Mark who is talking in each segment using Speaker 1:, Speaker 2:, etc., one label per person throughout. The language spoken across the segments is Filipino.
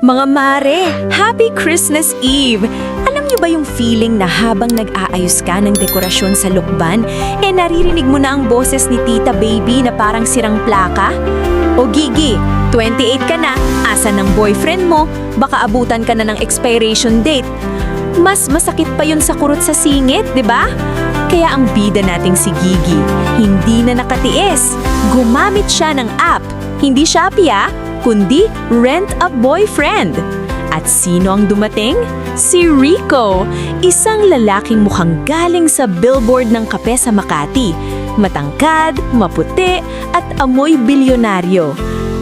Speaker 1: Mga mare, Happy Christmas Eve! Alam niyo ba yung feeling na habang nag-aayos ka ng dekorasyon sa lukban, naririnig mo na ang boses ni Tita Baby na parang sirang plaka? O Gigi, 28 ka na, asan ng boyfriend mo? Baka abutan ka na ng expiration date. Mas masakit pa yun sa kurot sa singit, di ba? Kaya ang bida nating si Gigi, hindi na nakatiis. Gumamit siya ng app. Hindi Shopee kundi Rent a Boyfriend. At sino ang dumating? Si Rico, isang lalaking mukhang galing sa billboard ng kape sa Makati. Matangkad, maputi, at amoy bilyonaryo.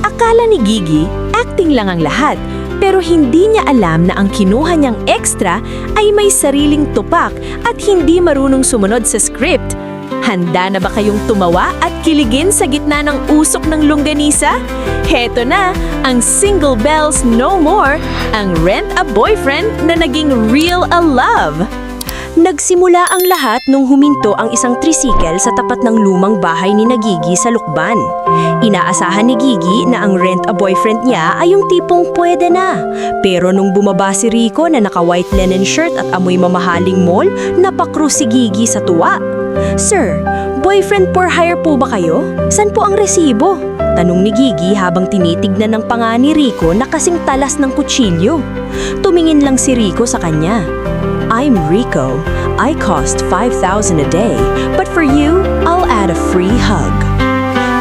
Speaker 1: Akala ni Gigi, acting lang ang lahat. Pero hindi niya alam na ang kinuha niyang extra ay may sariling tupak at hindi marunong sumunod sa script. Handa na ba kayong tumawa at kiligin sa gitna ng usok ng longganisa? Heto na, ang Single Bells No More, ang Rent a Boyfriend na naging real a love. Nagsimula ang lahat nung huminto ang isang tricycle sa tapat ng lumang bahay ni Gigi sa Lukban. Inaasahan ni Gigi na ang Rent a Boyfriend niya ay yung tipong pwede na. Pero nung bumaba si Rico na naka-white linen shirt at amoy mamahaling mall, napakrush si Gigi sa tuwa. "Sir, boyfriend for hire po ba kayo? San po ang resibo?" Tanong ni Gigi habang tinitignan ng panga ni Rico na kasing talas ng kutsilyo. Tumingin lang si Rico sa kanya. "I'm Rico. I cost 5,000 a day, but for you, I'll add a free hug."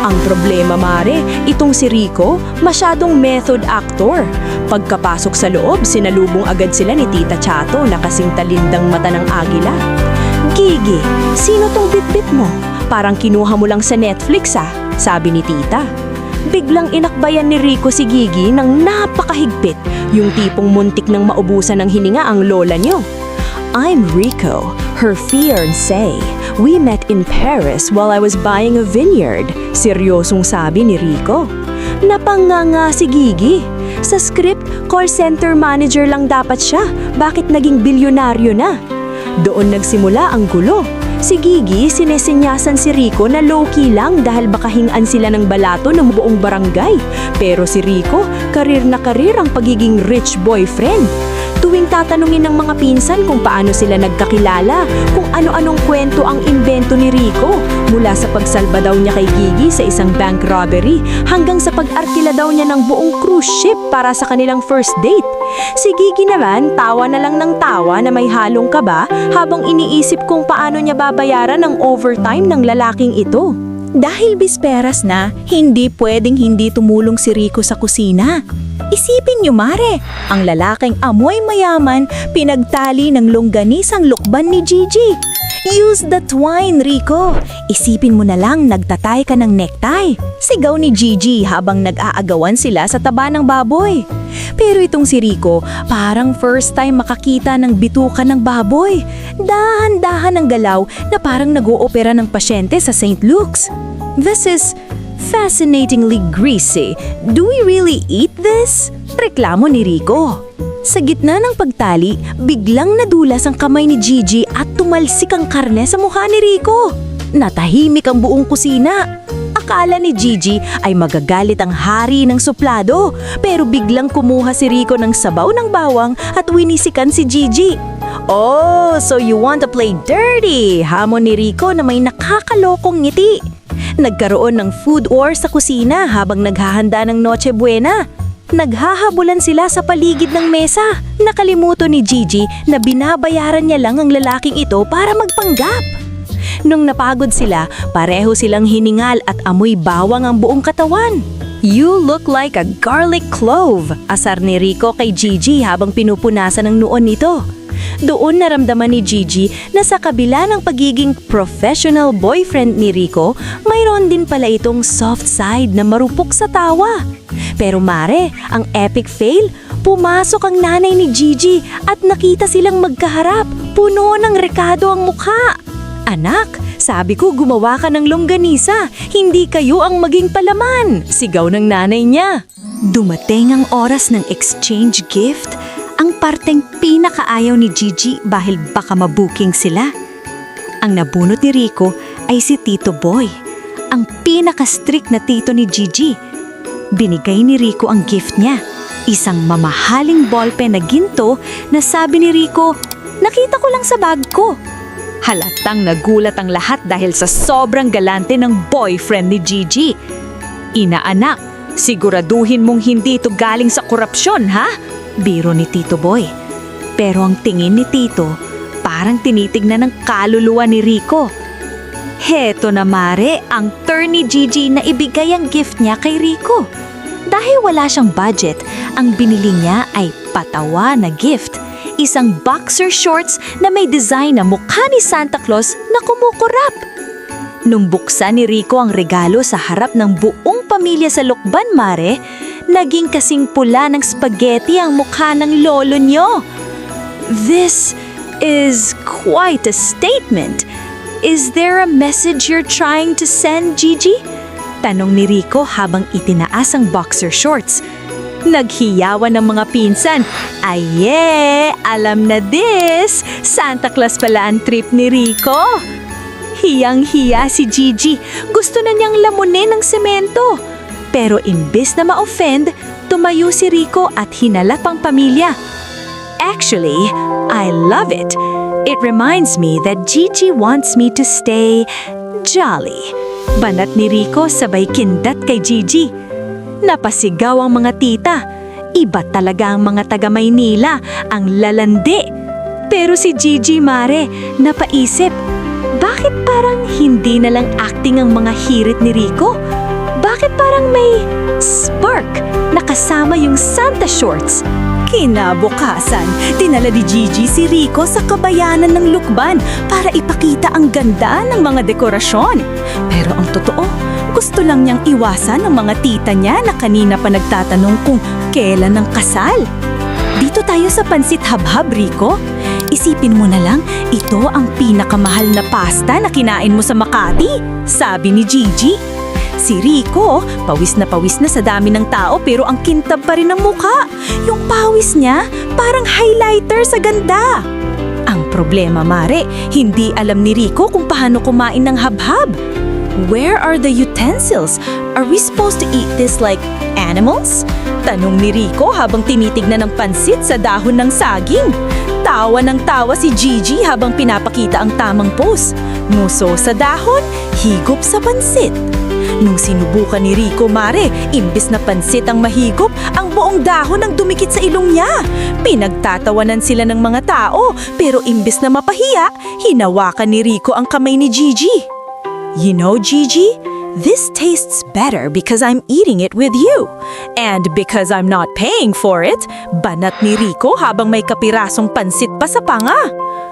Speaker 1: Ang problema, mare, itong si Rico, masyadong method actor. Pagkapasok sa loob, sinalubong agad sila ni Tita Chato na kasing talindang mata ng agila. "Gigi, sino tong bitbit mo? Parang kinuha mo lang sa Netflix sabi ni Tita. Biglang inakbayan ni Rico si Gigi ng napakahigpit, yung tipong muntik ng maubusan ng hininga ang lola niyo. "I'm Rico, her fiancé. We met in Paris while I was buying a vineyard," seryosong sabi ni Rico. Napanganga si Gigi. Sa script, call center manager lang dapat siya. Bakit naging bilyonaryo na? Doon nagsimula ang gulo. Si Gigi, sinesenyasan si Rico na low-key lang dahil baka hingaan sila ng balato ng buong barangay. Pero si Rico, karir na karir ang pagiging rich boyfriend. Tuwing tatanungin ng mga pinsan kung paano sila nagkakilala, kung ano-anong kwento ang imbento ni Rico, mula sa pagsalba daw niya kay Gigi sa isang bank robbery hanggang sa pag-arkila daw niya ng buong cruise ship para sa kanilang first date. Si Gigi naman, tawa na lang ng tawa na may halong kaba habang iniisip kung paano niya babayaran ang overtime ng lalaking ito. Dahil bisperas na, hindi pwedeng hindi tumulong si Rico sa kusina. Isipin niyo, mare, ang lalaking amoy mayaman pinagtali ng longganisang lukban ni Gigi. "Use the twine, Rico. Isipin mo na lang nagtatay ka ng necktie." Sigaw ni Gigi habang nag-aagawan sila sa taba ng baboy. Pero itong si Rico, parang first time makakita ng bituka ng baboy. Dahan-dahan ang galaw na parang nag-oopera ng pasyente sa St. Luke's. "This is fascinatingly greasy. Do we really eat this?" reklamo ni Rico. Sa gitna ng pagtali, biglang nadulas ang kamay ni Gigi at tumalsik ang karne sa mukha ni Rico. Natahimik ang buong kusina. Akala ni Gigi ay magagalit ang hari ng suplado, pero biglang kumuha si Rico ng sabaw ng bawang at winisikan si Gigi. "Oh, so you want to play dirty?" hamon ni Rico na may nakakalokong ngiti. Nagkaroon ng food war sa kusina habang naghahanda ng Noche Buena. Naghahabulan sila sa paligid ng mesa. Nakalimutan ni Gigi na binabayaran niya lang ang lalaking ito para magpanggap. Nung napagod sila, pareho silang hiningal at amoy bawang ang buong katawan. "You look like a garlic clove," asar ni Rico kay Gigi habang pinupunasan ang noon nito. Doon naramdaman ni Gigi na sa kabila ng pagiging professional boyfriend ni Rico, mayroon din pala itong soft side na marupok sa tawa. Pero mare, ang epic fail, pumasok ang nanay ni Gigi at nakita silang magkaharap, puno ng rekado ang mukha. "Anak, sabi ko gumawa ka ng longganisa, hindi kayo ang maging palaman," sigaw ng nanay niya. Dumating ang oras ng exchange gift, ang parteng pinakaayaw ni Gigi dahil baka mabuking sila. Ang nabunot ni Rico ay si Tito Boy, ang pinaka-strict na tito ni Gigi. Binigay ni Rico ang gift niya, Isang mamahaling ballpen na ginto na sabi ni Rico, nakita ko lang sa bag ko. Halatang nagulat ang lahat dahil sa sobrang galante ng boyfriend ni Gigi. Inaanak, siguraduhin mong hindi ito galing sa korupsyon, ha? Biro ni Tito Boy. Pero ang tingin ni Tito, parang tinitignan ng kaluluwa ni Rico. Heto na mare, ang turn ni Gigi na ibigay ang gift niya kay Rico. Dahil wala siyang budget, ang binili niya ay patawa na gift. Isang boxer shorts na may design na mukha ni Santa Claus na kumukurap. Nung buksan ni Rico ang regalo sa harap ng buong pamilya sa Lukban, mare, naging kasing pula ng spaghetti ang mukha ng lolo nyo. This is quite a statement. Is there a message you're trying to send, Gigi? Tanong ni Rico habang itinaas ang boxer shorts. Naghiyawan ng mga pinsan. Aye, alam na this! Santa Claus pala ang trip ni Rico. Hiyang-hiya si Gigi. Gusto na niyang lamunin ng semento. Pero imbes na ma-offend, tumayo si Rico at hinalap ang pamilya. Actually, I love it. It reminds me that Gigi wants me to stay jolly. Banat ni Rico sabay kindat kay Gigi. Napasigaw ang mga tita. Iba talaga ang mga taga-Maynila, ang lalandi. Pero si Gigi, mare, napaisip, bakit parang hindi na lang acting ang mga hirit ni Rico? Bakit parang may spark na kasama yung Santa shorts? Kinabukasan, dinala ni Gigi si Rico sa kabayanan ng Lukban para ipakita ang ganda ng mga dekorasyon. Pero ang totoo, gusto lang niyang iwasan ang mga tita niya na kanina pa nagtatanong kung kailan ang kasal. Dito tayo sa pansit habhab, Rico. Isipin mo na lang, ito ang pinakamahal na pasta na kinain mo sa Makati, sabi ni Gigi. Si Rico, pawis na sa dami ng tao pero ang kintab pa rin ng mukha. Yung pawis niya, parang highlighter sa ganda. Ang problema, mare, hindi alam ni Rico kung paano kumain ng habhab. Where are the utensils? Are we supposed to eat this like animals? Tanong ni Rico habang tinitignan ng pansit sa dahon ng saging. Tawa ng tawa si Gigi habang pinapakita ang tamang pose. Nguso sa dahon, higop sa pansit. Nung sinubukan ni Rico, mare, imbis na pansit ang mahigop, ang buong dahon ang dumikit sa ilong niya. Pinagtatawanan sila ng mga tao, pero imbis na mapahiya, hinawakan ni Rico ang kamay ni Gigi. You know, Gigi, this tastes better because I'm eating it with you. And because I'm not paying for it, banat ni Rico habang may kapirasong pansit pa sa panga.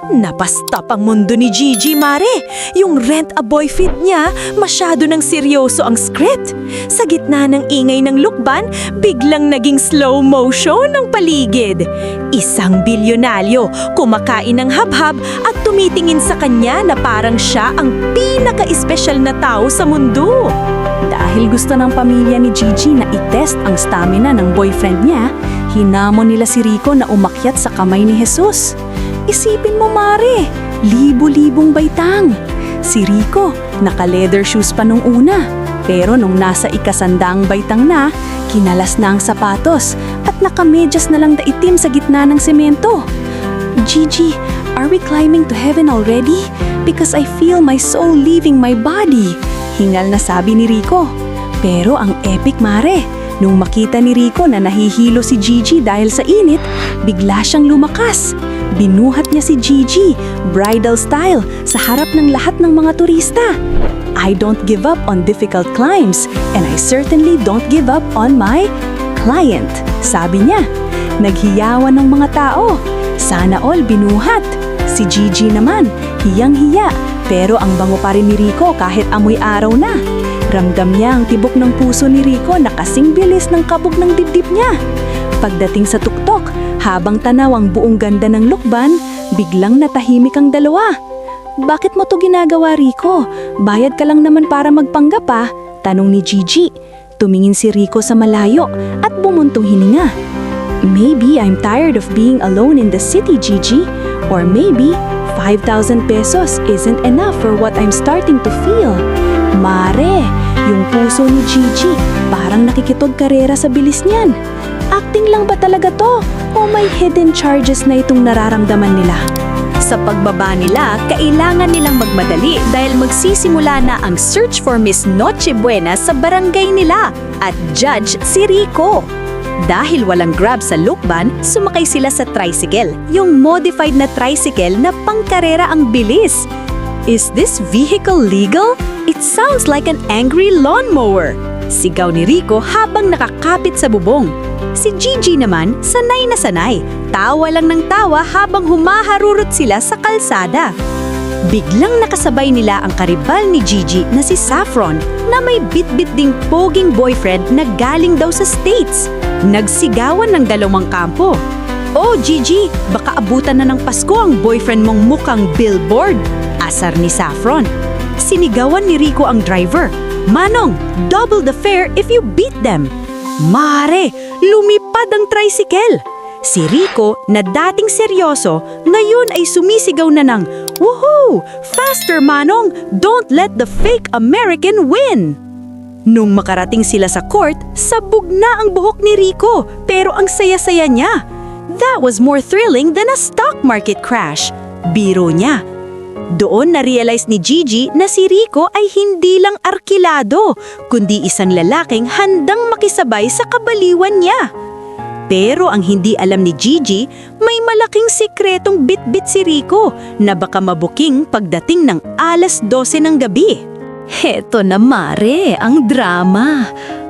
Speaker 1: Napastap ang mundo ni Gigi, mare. Yung Rent-A-Boy feed niya, masyado nang seryoso ang script. Sa gitna ng ingay ng lukban, biglang naging slow motion ng paligid. Isang bilyonaryo, kumakain ng habhab at tumitingin sa kanya na parang siya ang pinaka-espesyal na tao sa mundo. Dahil gusto ng pamilya ni Gigi na itest ang stamina ng boyfriend niya, hinamon nila si Rico na umakyat sa kamay ni Jesus. Isipin mo, mare, libo-libong baitang. Si Rico, naka-leather shoes pa nung una. Pero nung nasa ikasandang baitang na, kinalas na ang sapatos at nakamedyas na lang na itim sa gitna ng semento. Gigi, are we climbing to heaven already? Because I feel my soul leaving my body. Hingal na sabi ni Rico. Pero ang epic, mare. Nung makita ni Rico na nahihilo si Gigi dahil sa init, bigla siyang lumakas. Binuhat niya si Gigi, bridal style, sa harap ng lahat ng mga turista. I don't give up on difficult climbs, and I certainly don't give up on my client, sabi niya. Naghiyawan ng mga tao. Sana all binuhat. Si Gigi naman, hiyang-hiya, pero ang bango pa rin ni Rico kahit amoy araw na. Ramdam niya ang tibok ng puso ni Rico na kasing bilis ng kabog ng dibdib niya. Pagdating sa tuktok, habang tanaw ang buong ganda ng lukban, biglang natahimik ang dalawa. Bakit mo to ginagawa, Rico? Bayad ka lang naman para magpanggap pa, tanong ni Gigi. Tumingin si Rico sa malayo at bumuntong hininga. Maybe I'm tired of being alone in the city, Gigi. Or maybe 5,000 pesos isn't enough for what I'm starting to feel. Mare, yung puso ni Gigi parang nakikitog karera sa bilis niyan. Acting lang ba talaga to? O may hidden charges na itong nararamdaman nila? Sa pagbaba nila, kailangan nilang magmadali dahil magsisimula na ang search for Miss Noche Buena sa barangay nila at judge si Rico. Dahil walang grab sa lukban, sumakay sila sa tricycle, yung modified na tricycle na pangkarera ang bilis. Is this vehicle legal? It sounds like an angry lawnmower. Sigaw ni Rico habang nakakapit sa bubong. Si Gigi naman, sanay na sanay. Tawa lang ng tawa habang humaharurot sila sa kalsada. Biglang nakasabay nila ang karibal ni Gigi na si Saffron na may bit-bit ding poging boyfriend na galing daw sa States. Nagsigawan ng dalawang kampo. Oh Gigi, baka abutan na ng Pasko ang boyfriend mong mukhang billboard. Asar ni Saffron. Sinigawan ni Rico ang driver. Manong, double the fare if you beat them. Mare, lumipad ang tricycle. Si Rico, na dating seryoso, ngayon ay sumisigaw na ng, "Woohoo! Faster, Manong! Don't let the fake American win!" Nung makarating sila sa court, sabog na ang buhok ni Rico, pero ang saya-saya niya. That was more thrilling than a stock market crash. Biro niya. Doon na-realize ni Gigi na si Rico ay hindi lang arkilado, kundi isang lalaking handang makisabay sa kabaliwan niya. Pero ang hindi alam ni Gigi, may malaking sikretong bit-bit si Rico na baka mabuking pagdating ng 12:00 ng gabi. Heto na mare, ang drama.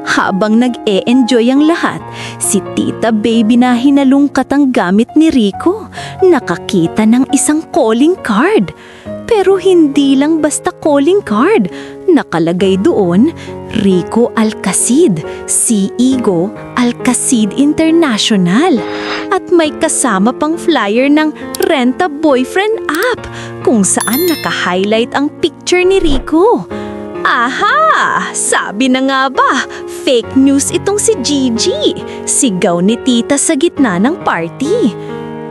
Speaker 1: Habang nag-e-enjoy ang lahat, si Tita Baby na hinalungkat ang gamit ni Rico, nakakita ng isang calling card. Pero hindi lang basta calling card. Nakalagay doon, Rico Alcacid, CEO Alcacid International. At may kasama pang flyer ng Rent a Boyfriend app kung saan naka-highlight ang picture ni Rico. Aha! Sabi na nga ba, fake news itong si Gigi. Sigaw ni Tita sa gitna ng party.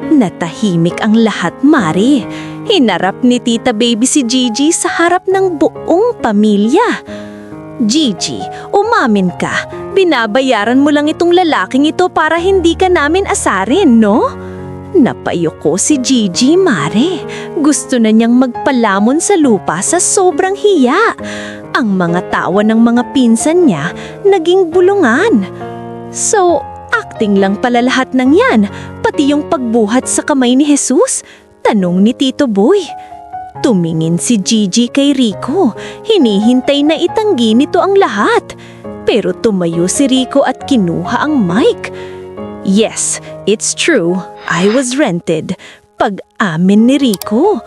Speaker 1: Natahimik ang lahat, Mari. Hinarap ni Tita Baby si Gigi sa harap ng buong pamilya. Gigi, umamin ka. Binabayaran mo lang itong lalaking ito para hindi ka namin asarin, no? Napayoko si Gigi, Mare. Gusto na niyang magpalamon sa lupa sa sobrang hiya. Ang mga tawa ng mga pinsan niya naging bulungan. So, acting lang pala lahat ng yan, pati yung pagbuhat sa kamay ni Jesus? Tanong ni Tito Boy. Tumingin si Gigi kay Rico. Hinihintay na itanggi nito ang lahat. Pero tumayo si Rico at kinuha ang mic. Yes, it's true. I was rented. Pag-amin ni Rico.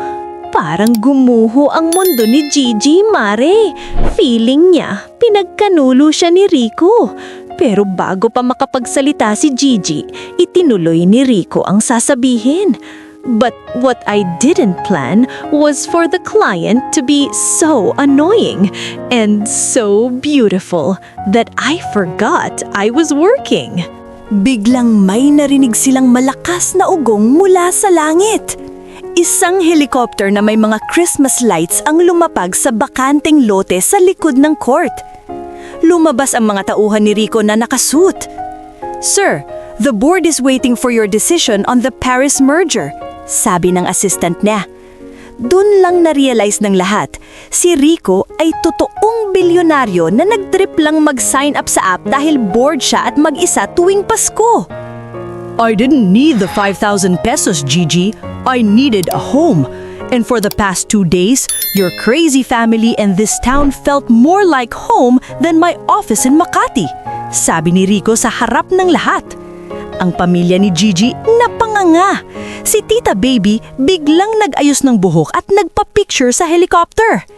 Speaker 1: Parang gumuho ang mundo ni Gigi, Mare. Feeling niya, pinagkanulo siya ni Rico. Pero bago pa makapagsalita si Gigi, itinuloy ni Rico ang sasabihin. But what I didn't plan was for the client to be so annoying and so beautiful that I forgot I was working. Biglang may narinig silang malakas na ugong mula sa langit. Isang helicopter na may mga Christmas lights ang lumapag sa bakanteng lote sa likod ng court. Lumabas ang mga tauhan ni Rico na nakasuit. "Sir, the board is waiting for your decision on the Paris merger," sabi ng assistant niya. Doon lang na-realize ng lahat, si Rico ay totoong bilyonaryo na nag-trip lang mag-sign up sa app dahil bored siya at mag-isa tuwing Pasko. "I didn't need the 5,000 pesos, Gigi. I needed a home. And for the past 2 days, your crazy family and this town felt more like home than my office in Makati," sabi ni Rico sa harap ng lahat. Ang pamilya ni Gigi napanganga. Si Tita Baby biglang nag-ayos ng buhok at nagpa-picture sa helicopter.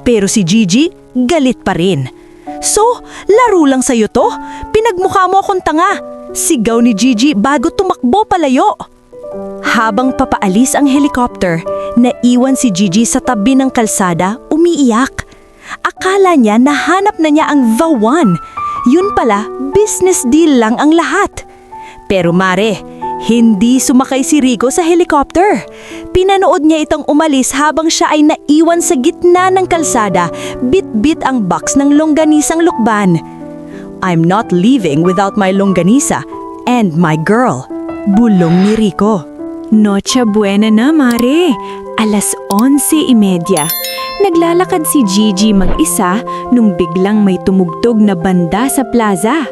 Speaker 1: Pero si Gigi galit pa rin. "So, laro lang sa'yo to? Pinagmukha mo akong tanga," sigaw ni Gigi bago tumakbo palayo. Habang papaalis ang helicopter, naiwan si Gigi sa tabi ng kalsada umiiyak. Akala niya nahanap na niya ang the one. Yun pala, business deal lang ang lahat. Pero Mare, hindi sumakay si Rico sa helicopter. Pinanood niya itong umalis habang siya ay naiwan sa gitna ng kalsada, bit-bit ang box ng longganisang lukban. "I'm not leaving without my longganisa.
Speaker 2: And my girl, bulong ni Rico.
Speaker 1: Noche buena na, Mare. 11:30. Naglalakad si Gigi mag-isa nung biglang may tumugtog na banda sa plaza.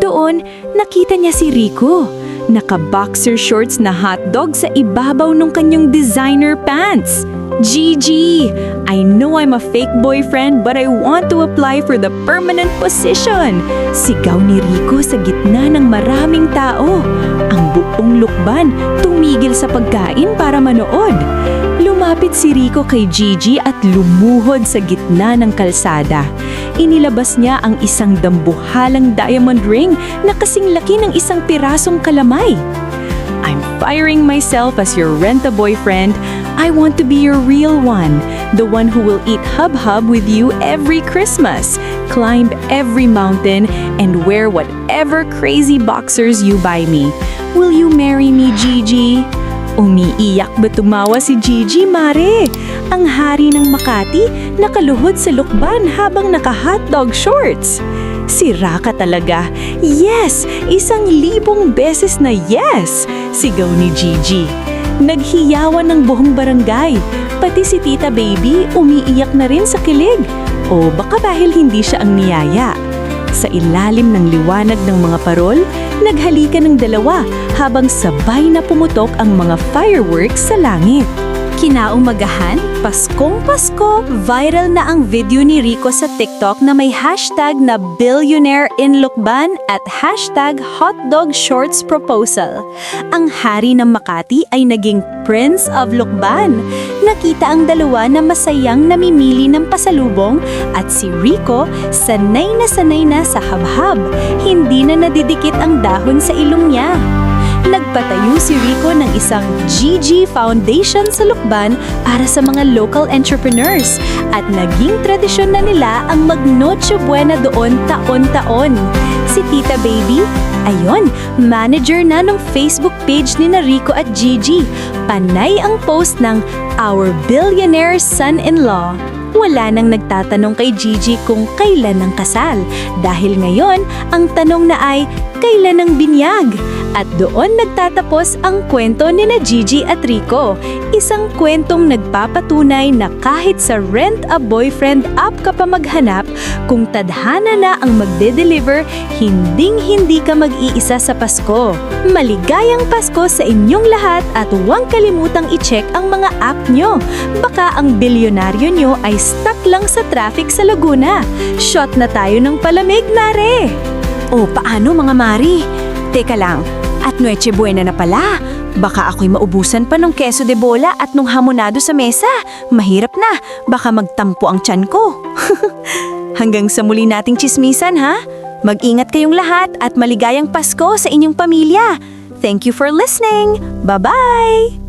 Speaker 1: Doon, nakita niya si Rico. Naka-boxer shorts na hotdog sa ibabaw ng kanyang designer pants. Gigi, I know I'm a fake boyfriend but I want to apply for the permanent position. Sigaw ni Rico sa gitna ng maraming tao. Ang buong lukban tumigil sa pagkain para manood. Lumapit si Rico kay Gigi at lumuhod sa gitna ng kalsada. Inilabas niya ang isang dambuhalang diamond ring na kasing laki ng isang pirasong kalamay. I'm firing myself as your rent-a-boyfriend. I want to be your real one, the one who will eat hub-hub with you every Christmas, climb every mountain, and wear whatever crazy boxers you buy me. Will you marry me, Gigi? Umiiyak ba tumawa si Gigi, Mare? Ang hari ng Makati nakaluhod sa lukban habang naka-hotdog shorts. Sira ka talaga. Yes! 1,000 beses na yes! Sigaw ni Gigi. Naghiyawan ng buong barangay. Pati si Tita Baby umiiyak na rin sa kilig. O baka dahil hindi siya ang niyaya. Sa ilalim ng liwanag ng mga parol, naghalikan ng dalawa habang sabay na pumutok ang mga fireworks sa langit. Kinaumagahan, Paskong Pasko, viral na ang video ni Rico sa TikTok na may hashtag na Billionaire in Lukban at hashtag HotDogShortsProposal. Ang hari ng Makati ay naging Prince of Lukban. Nakita ang dalawa na masayang namimili ng pasalubong at si Rico sanay na sa habhab. Hindi na nadidikit ang dahon sa ilong niya. Nagpatayo si Rico ng isang Gigi Foundation sa Lukban para sa mga local entrepreneurs at naging tradisyon na nila ang mag-Noche Buena doon taon-taon. Si Tita Baby, ayon, manager na ng Facebook page ni Rico at Gigi. Panay ang post ng Our Billionaire Son-in-Law. Wala nang nagtatanong kay Gigi kung kailan ang kasal dahil ngayon ang tanong na ay kailan ang binyag. At doon nagtatapos ang kwento ni na Gigi at Rico. Isang kwentong nagpapatunay na kahit sa rent-a-boyfriend app ka pa maghanap, kung tadhana na ang magde-deliver, hinding-hindi ka mag-iisa sa Pasko. Maligayang Pasko sa inyong lahat at huwag kalimutang i-check ang mga app nyo. Baka ang bilyonaryo nyo ay stuck lang sa traffic sa Laguna. Shot na tayo ng palamig, Mare! O paano mga Mari? Teka lang, at Noche Buena na pala. Baka ako'y maubusan pa ng queso de bola at nung hamonado sa mesa. Mahirap na, baka magtampo ang tiyan ko. Hanggang sa muli nating chismisan ha? Mag-ingat kayong lahat at maligayang Pasko sa inyong pamilya. Thank you for listening. Bye-bye!